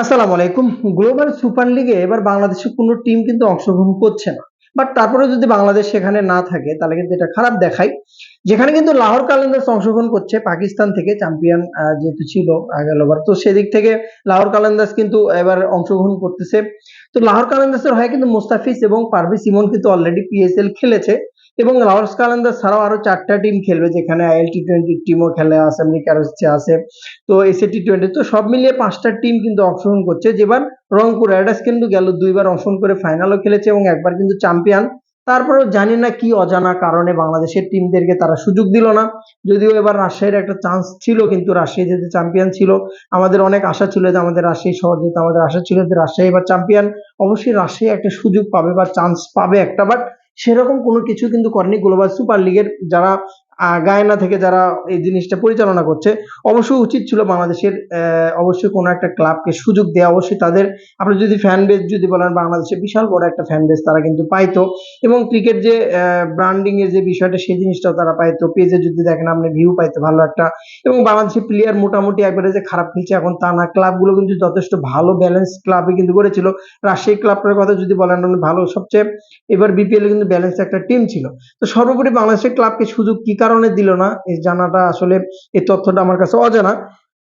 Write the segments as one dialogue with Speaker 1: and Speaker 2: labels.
Speaker 1: আসসালামু আলাইকুম। Global super লিগে এবার বাংলাদেশের কোনো টিম কিন্তু অংশগ্রহণ করছে না। বাট তারপরেও যদি বাংলাদেশ সেখানে না থাকে তাহলে কিন্তু এটা খারাপ দেখায়। যেখানে কিন্তু লাহোর কালান্দার্স অংশগ্রহণ করছে পাকিস্তান থেকে চ্যাম্পিয়ন যেহেতু ছিল গেলবার। তো সেদিক থেকে লাহোর কালান্দার্স কিন্তু এবার অংশগ্রহণ করতেছে। তো লাহোর কালান্দার্সের হয়ে কিন্তু মোস্তাফিজ এবং পারভেজ ইমন কিন্তু অলরেডি পিএসএল খেলেছে এবং লাহোর কালান্দার্স ছাড়াও আরো ৪ টা টিম খেলবে যেখানে আইএল টি20 টিমও খেলে আছে, আমেরিকার হচ্ছে আছে। তো এসএ টি20 তো সব মিলিয়ে ৫টা টিম কিন্তু অংশগ্রহণ করছে। যেবার রংপুর রাইডার্স কিন্তু গেল ২ বার অংশগ্রহণ করে ফাইনালও খেলেছে এবং একবার কিন্তু চ্যাম্পিয়ন। তারপরেও জানি না কি অজানা কারণে বাংলাদেশের টিমদেরকে তারা সুযোগ দিল না। যদিও এবার রাজশাহীর একটা চান্স ছিল কিন্তু রাজশাহী যেহেতু চ্যাম্পিয়ন ছিল, আমাদের অনেক আশা ছিল যে আমাদের রাজশাহী শহর যেহেতু আমাদের আশা ছিল যে রাজশাহী এবার চ্যাম্পিয়ন, অবশ্যই রাজশাহী একটা সুযোগ পাবে বা চান্স পাবে একটা, বাট সেরকম কোনো কিছু কিন্তু করেনি গ্লোবাল সুপার লিগের যারা গায়না থেকে যারা এই জিনিসটা পরিচালনা করছে। অবশ্যই উচিত ছিল বাংলাদেশের অবশ্যই কোনো একটা ক্লাবকে সুযোগ দেওয়া। অবশ্যই তাদের আপনি যদি ফ্যান বেস যদি বলেন বাংলাদেশে বিশাল বড় একটা ফ্যান বেস তারা কিন্তু পাইতো এবং ক্রিকেট যে ব্র্যান্ডিং এর যে বিষয়টা সেই জিনিসটাও তারা পাইতো। পেজে যদি দেখেন আপনি ভিউ পাইতো ভালো একটা এবং বাংলাদেশের প্লেয়ার মোটামুটি একবারে যে খারাপ খেলছে এখন তা না। ক্লাবগুলো কিন্তু যথেষ্ট ভালো ব্যালেন্স ক্লাবই কিন্তু করেছিল। রাজশাহী ক্লাবটার কথা যদি বলেন ভালো সবচেয়ে এবার বিপিএল এ কিন্তু ব্যালেন্স একটা টিম ছিল। তো সর্বোপরি বাংলাদেশের ক্লাবকে সুযোগ কি কারণে দিল না এই জানাটা আসলে এই তথ্যটা আমার কাছে অজানা।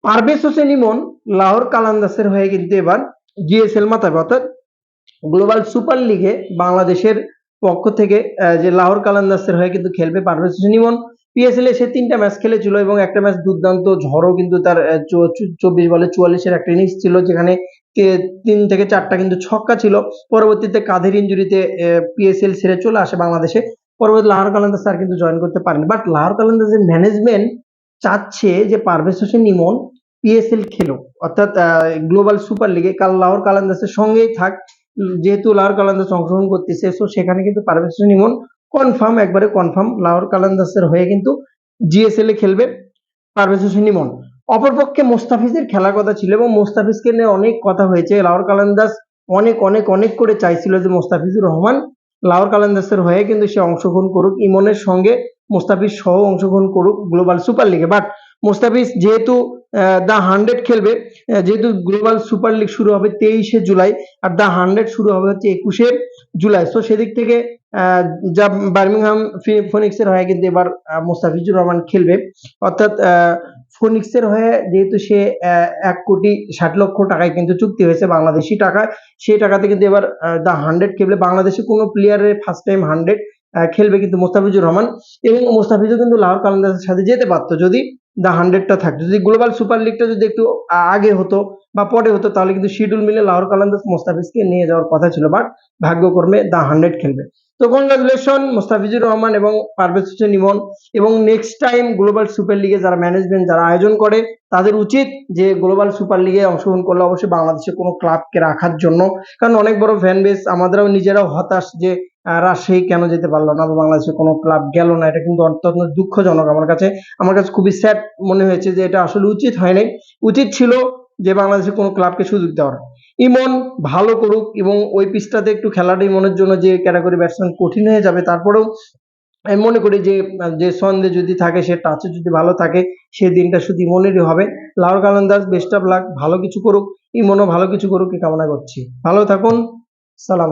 Speaker 1: পারভেজ হোসেন ইমন লাহোর কালান্দার্সের হয়ে কিন্তু এবার জিএসএল মাতাবে অর্থাৎ গ্লোবাল সুপার লিগে বাংলাদেশের পক্ষ থেকে যে লাহোর কালান্দার্সের হয়ে কিন্তু খেলবে পারভেজ হোসেন ইমন। পিএসএল এ সে ৩টা ম্যাচ খেলেছিল এবং একটা ম্যাচ দুর্দান্ত ঝড়ও কিন্তু তার ২৪ বলে ৪৪ এর একটা ইনিংস ছিল যেখানে ৩ থেকে ৪টা কিন্তু ছক্কা ছিল। পরবর্তীতে কাঁধের ইনজুরিতে পিএসএল ছেড়ে চলে আসে বাংলাদেশে। পরবর্তী লাহোর কালান্দার্স আর কিন্তু জয়েন করতে পারেনি। বাট লাহোর কালান্দার্সের ম্যানেজমেন্ট চাচ্ছে যে পারভেজ হোসেন ইমন পিএসএল খেলুক অর্থাৎ গ্লোবাল সুপার লিগে কাল লাহোর কালান্দার্সের সঙ্গেই থাক। যেহেতু লাহোর কালান্দার্স অংশগ্রহণ করতেছে সো সেখানে কিন্তু পারভেজ হোসেন ইমন কনফার্ম একবারে কনফার্ম লাহোর কালান্দার্সের হয়ে কিন্তু জিএসএল এ খেলবে পারভেজ হোসেন ইমন। অপরপক্ষে মোস্তাফিজের খেলার কথা ছিল এবং মোস্তাফিজকে নিয়ে অনেক কথা হয়েছে। লাহোর কালান্দার্স অনেক অনেক অনেক করে চাইছিল যে মোস্তাফিজুর রহমান লাহোর কালান্দার্সের হয়ে কিন্তু সে অংশগ্রহণ করুক, ইমনের সঙ্গে মোস্তাফিজ সহ অংশগ্রহণ করুক গ্লোবাল সুপার লিগে। বাট মোস্তাফিজ যেহেতু দ্য 100 খেলবে, যেহেতু গ্লোবাল সুপার লিগ শুরু হবে 23শে জুলাই আর দ্য 100 শুরু হবে হচ্ছে 21শে জুলাই। সো সেদিক থেকে যা বার্মিংহাম ফিনিক্সের হয়ে কিন্তু এবার মোস্তাফিজুর রহমান খেলবে অর্থাৎ ফিনিক্সের হয়ে যেহেতু সে ১,৬০,০০,০০০ টাকায় কিন্তু চুক্তি হয়েছে বাংলাদেশি টাকায়, সেই টাকাতে কিন্তু এবার দ্য 100 খেলবে। বাংলাদেশে কোনো প্লেয়ারের ফার্স্ট টাইম 100 খেলবে কিন্তু মোস্তাফিজুর রহমান এবং মোস্তাফিজও কিন্তু লাহোর কালান্দার্সের সাথে যেতে পারতো যদি দ্য 100টা থাকতো। যদি গ্লোবাল সুপার লিগটা যদি একটু আগে হতো বা পরে হতো তাহলে কিন্তু শিডিউল মিলে লাহোর কালান্দার্স মোস্তাফিজকে নিয়ে যাওয়ার কথা ছিল, বাট ভাগ্যক্রমে দ্য 100 খেলবে। তো কংগ্রাচুলেশন মোস্তাফিজুর রহমান এবং পারভেজ হোসেন ইমন এবং নেক্সট টাইম গ্লোবাল সুপার লিগে যারা ম্যানেজমেন্ট যারা আয়োজন করে তাদের উচিত যে গ্লোবাল সুপার লিগে অংশগ্রহণ করলে অবশ্যই বাংলাদেশে কোনো ক্লাবকে রাখার জন্য, কারণ অনেক বড় ফ্যান বেস, আমাদেরও নিজেরাও হতাশ যে রাজশাহী কেন যেতে পারলো না বা বাংলাদেশে কোনো ক্লাব গেল না। এটা কিন্তু অত্যন্ত দুঃখজনক আমার কাছে খুবই স্যাড মনে হয়েছে যে এটা আসলে উচিত হয়নি। উচিত ছিল যে বাংলাদেশে কোনো ক্লাবকে সুযোগ দেওয়ার। ইমন ভালো করুক এবং ওই পিচটাতে একটু খেলাটা ইমনের জন্য যে ক্যাটাগরি ব্যাটসম্যান কঠিন হয়ে যাবে, তারপরেও আমি মনে করি যে সন্দেহ যদি থাকে সে টাচে যদি ভালো থাকে সেই দিনটা শুধু ইমনেরই হবে। Lahore Qalandars best of luck, ভালো কিছু করুক, ইমনও ভালো কিছু করুক এই কামনা করছি। ভালো থাকুন, সালাম।